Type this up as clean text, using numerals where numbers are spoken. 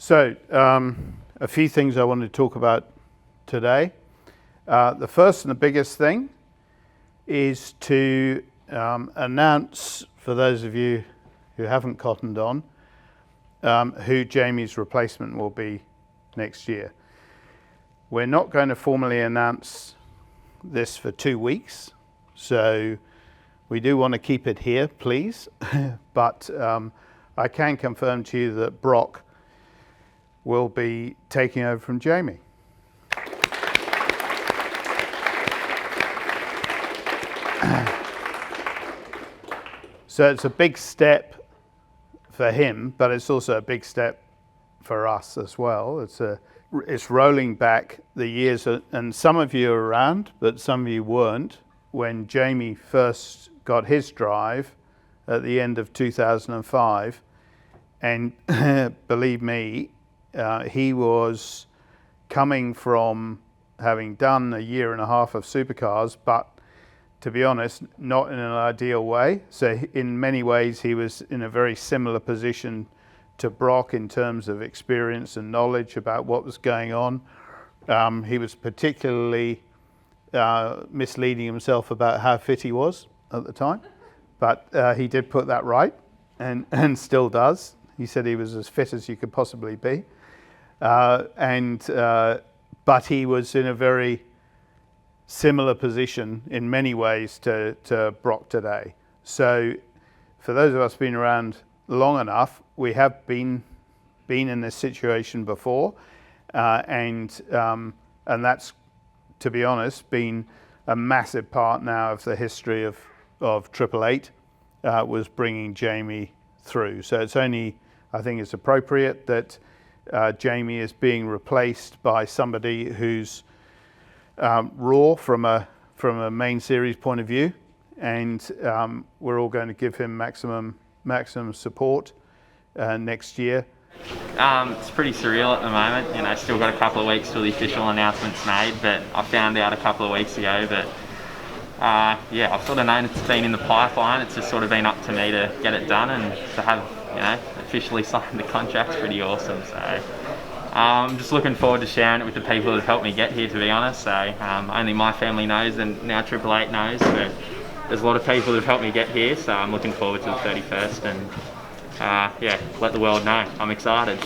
So, a few things I want to talk about today. The first and the biggest thing is to announce, for those of you who haven't cottoned on, who Jamie's replacement will be next year. We're not going to formally announce this for 2 weeks, so we do want to keep it here, please. But I can confirm to you that Broc will be taking over from Jamie. So it's a big step for him, but it's also a big step for us as well. It's rolling back the years, and some of you are around, but some of you weren't, when Jamie first got his drive at the end of 2005. And believe me, he was coming from having done a year and a half of supercars, but to be honest, not in an ideal way. So in many ways, he was in a very similar position to Broc in terms of experience and knowledge about what was going on. He was particularly misleading himself about how fit he was at the time, but he did put that right, and still does. He said he was as fit as you could possibly be. But he was in a very similar position in many ways to Broc today. So for those of us been around long enough, we have been in this situation before, and that's, to be honest, been a massive part now of the history of Triple Eight, was bringing Jamie through. So it's only, I think it's appropriate that Jamie is being replaced by somebody who's raw from a main series point of view, and we're all going to give him maximum support next year. It's pretty surreal at the moment. You know, still got a couple of weeks till the official announcement's made, but I found out a couple of weeks ago that yeah, I've sort of known it's been in the pipeline. It's just sort of been up to me to get it done, and to have, you know, officially signed the contract's pretty awesome. So I'm just looking forward to sharing it with the people that have helped me get here, to be honest. So only my family knows, and now Triple Eight knows. So there's a lot of people that have helped me get here, so I'm looking forward to the 31st, and yeah, let the world know. I'm excited.